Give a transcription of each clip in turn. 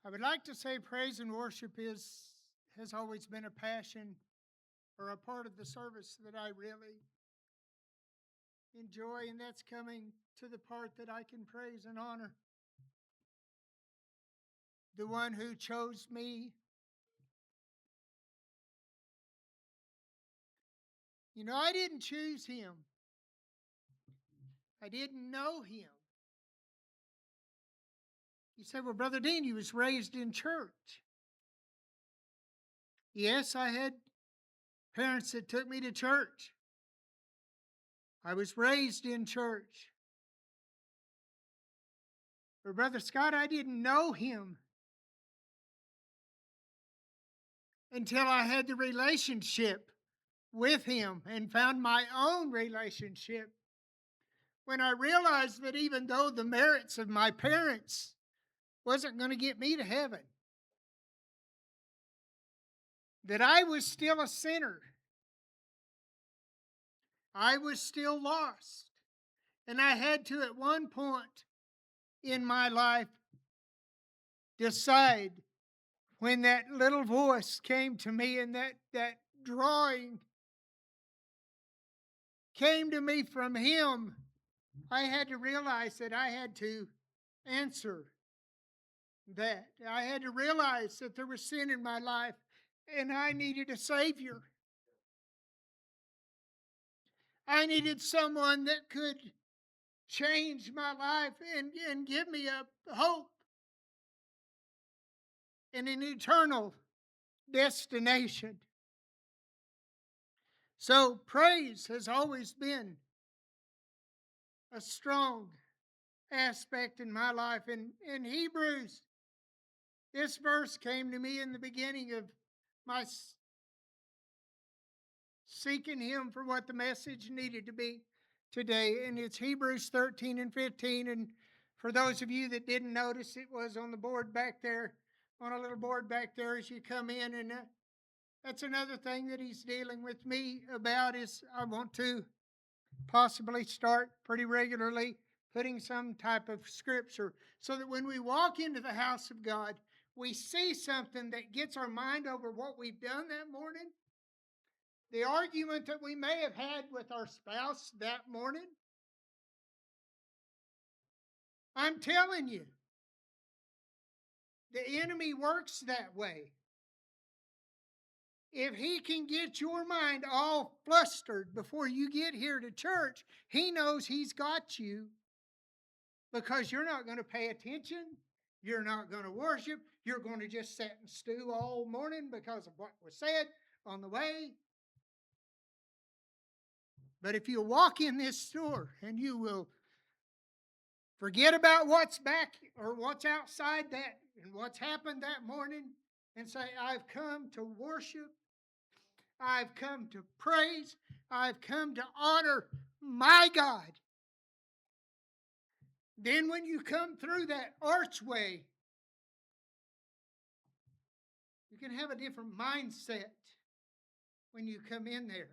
I would like to say praise and worship has always been a passion or a part of the service that I really enjoy, and that's coming to the part that I can praise and honor the one who chose me. You know, I didn't choose him. I didn't know him. You say, well, Brother Dean, you was raised in church. Yes, I had parents that took me to church. I was raised in church. But Brother Scott, I didn't know him until I had the relationship with him and found my own relationship. When I realized that even though the merits of my parents wasn't going to get me to heaven, that I was still a sinner. I was still lost. And I had to, at one point in my life, decide when that little voice came to me and that drawing came to me from him, I had to realize that I had to answer that. I had to realize that there was sin in my life and I needed a Savior. I needed someone that could change my life and give me a hope and an eternal destination. So praise has always been a strong aspect in my life. In Hebrews, this verse came to me in the beginning of my seeking him for what the message needed to be today. And it's Hebrews 13 and 15. And for those of you that didn't notice, it was on the board back there, on a little board back there as you come in. And that's another thing that he's dealing with me about is I want to possibly start pretty regularly putting some type of scripture so that when we walk into the house of God, we see something that gets our mind over what we've done that morning. The argument that we may have had with our spouse that morning. I'm telling you, the enemy works that way. If he can get your mind all flustered before you get here to church, he knows he's got you because you're not going to pay attention. You're not going to worship. You're going to just sit and stew all morning because of what was said on the way. But if you walk in this store and you will forget about what's back or what's outside that and what's happened that morning and say, I've come to worship, I've come to praise, I've come to honor my God. Then when you come through that archway, you can have a different mindset when you come in there.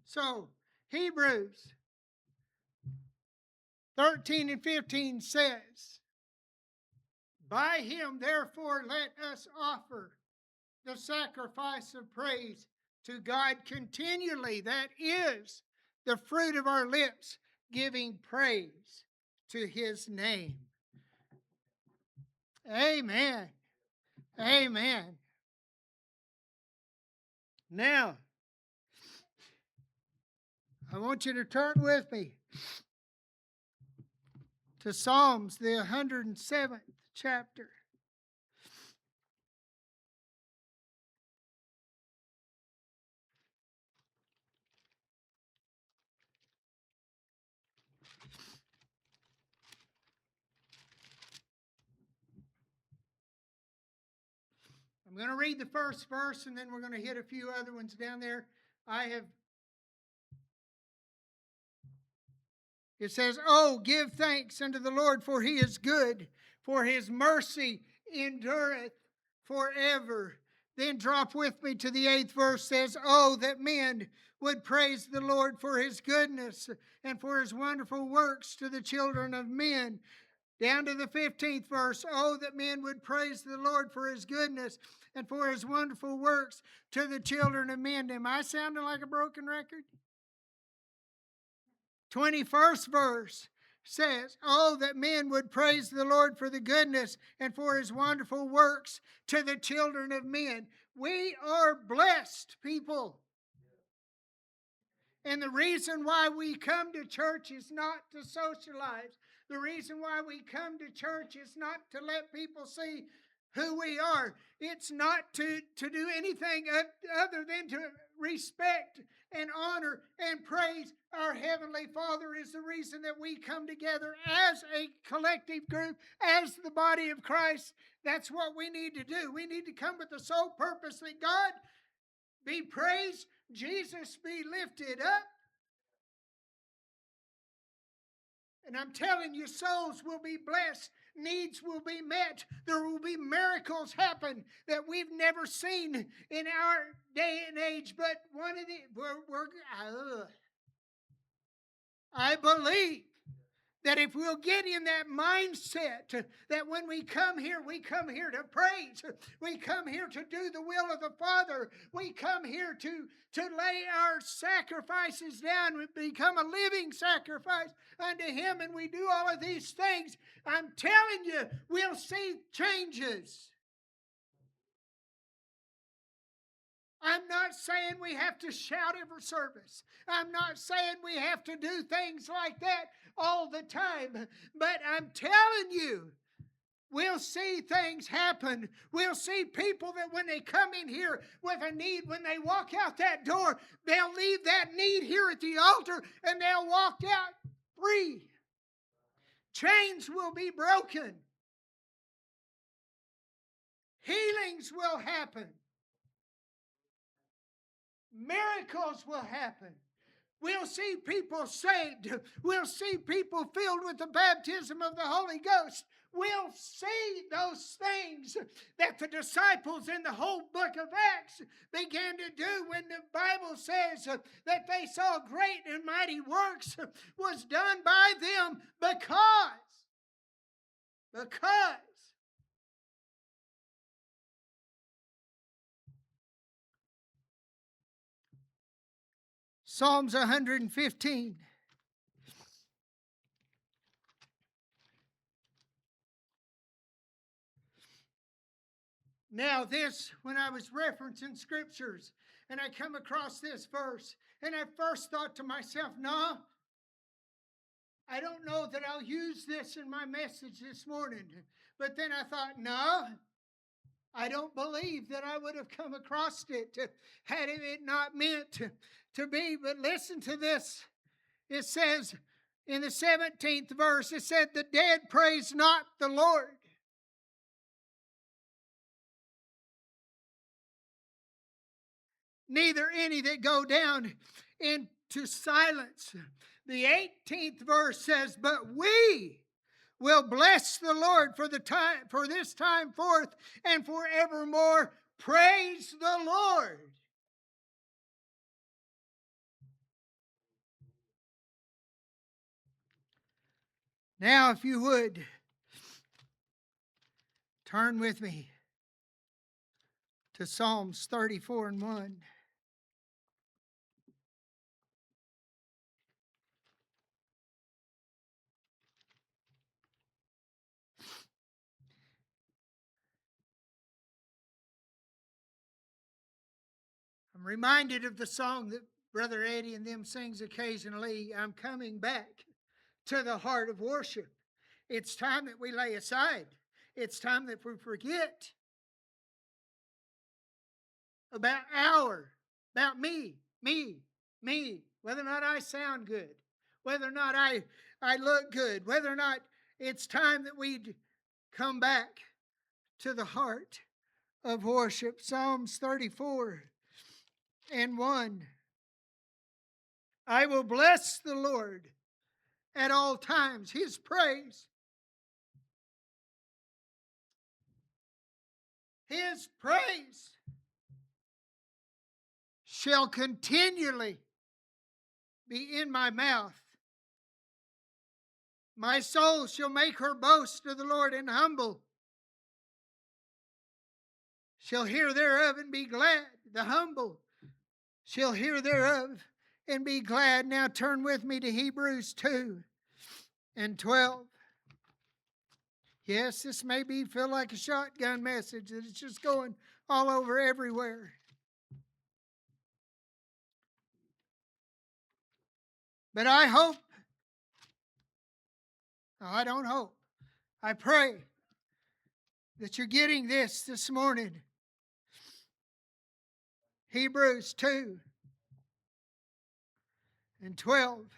So, Hebrews 13 and 15 says, by him, therefore, let us offer the sacrifice of praise to God continually. That is the fruit of our lips, giving praise to his name. Amen. Amen. Now, I want you to turn with me to Psalms, the 107th chapter. I'm going to read the first verse and then we're going to hit a few other ones down there. It says, oh, give thanks unto the Lord, for he is good, for his mercy endureth forever. Then drop with me to the 8th verse, says, oh, that men would praise the Lord for his goodness and for his wonderful works to the children of men. Down to the 15th verse. Oh, that men would praise the Lord for his goodness and for his wonderful works to the children of men. Am I sounding like a broken record? 21st verse says, oh, that men would praise the Lord for the goodness and for his wonderful works to the children of men. We are blessed people. And the reason why we come to church is not to socialize. The reason why we come to church is not to let people see who we are. It's not to do anything other than to respect and honor and praise our Heavenly Father is the reason that we come together as a collective group, as the body of Christ. That's what we need to do. We need to come with the sole purpose that God be praised, Jesus be lifted up. And I'm telling you, souls will be blessed. Needs will be met. There will be miracles happen that we've never seen in our day and age. But one of the, I believe that if we'll get in that mindset that when we come here to praise. We come here to do the will of the Father. We come here to lay our sacrifices down and become a living sacrifice unto Him. And we do all of these things. I'm telling you, we'll see changes. I'm not saying we have to shout every service. I'm not saying we have to do things like that all the time. But I'm telling you, we'll see things happen. We'll see people that when they come in here with a need, when they walk out that door, they'll leave that need here at the altar and they'll walk out free. Chains will be broken. Healings will happen. Miracles will happen. We'll see people saved. We'll see people filled with the baptism of the Holy Ghost. We'll see those things that the disciples in the whole book of Acts began to do when the Bible says that they saw great and mighty works was done by them because Psalms 115. Now this, when I was referencing scriptures, and I come across this verse, and I first thought to myself, no, I don't know that I'll use this in my message this morning. But then I thought, no, I don't believe that I would have come across it had it not meant to be. But listen to this. It says in the 17th verse, it said, the dead praise not the Lord. Neither any that go down into silence. The 18th verse says, but we will bless the Lord for this time forth and forevermore. Praise the Lord. Now, if you would, turn with me to Psalms 34 and 1. I'm reminded of the song that Brother Eddie and them sings occasionally. I'm coming back to the heart of worship. It's time that we lay aside. It's time that we forget about me, whether or not I sound good, whether or not I look good, whether or not it's time that we come back to the heart of worship. Psalms 34 and 1. I will bless the Lord at all times. His praise shall continually be in my mouth. My soul shall make her boast of the Lord, and humble shall hear thereof and be glad. The humble shall hear thereof and be glad. Now turn with me to Hebrews 2:12. Yes, this may feel like a shotgun message that it's just going all over everywhere. But I hope, I don't hope, I pray that you're getting this morning. Hebrews 2:12,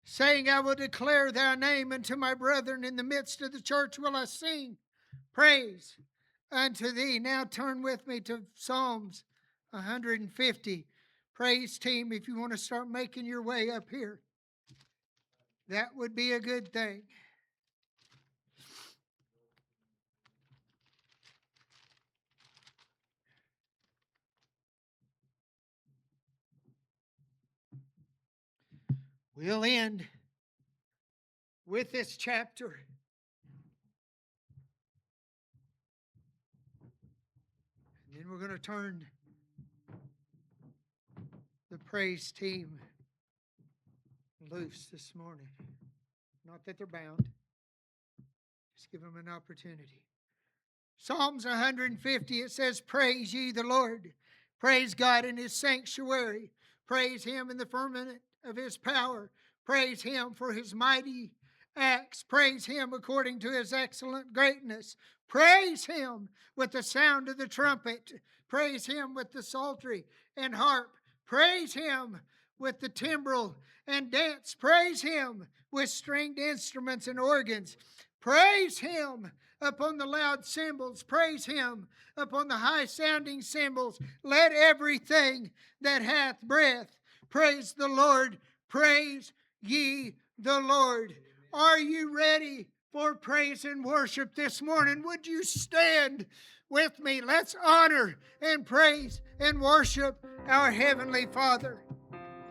saying, I will declare thy name unto my brethren, in the midst of the church will I sing praise unto thee. Now turn with me to Psalms 150. Praise team, if you want to start making your way up here, that would be a good thing. We'll end with this chapter. And then we're going to turn the praise team loose this morning. Not that they're bound. Just give them an opportunity. Psalms 150, it says, praise ye the Lord. Praise God in his sanctuary. Praise him in the firmament of his power. Praise him for his mighty acts. Praise him according to his excellent greatness. Praise him with the sound of the trumpet. Praise him with the psaltery and harp. Praise him with the timbrel and dance. Praise him with stringed instruments and organs. Praise him upon the loud cymbals. Praise him upon the high sounding cymbals. Let everything that hath breath praise the Lord. Praise ye the Lord. Are you ready for praise and worship this morning? Would you stand with me? Let's honor and praise and worship our Heavenly Father.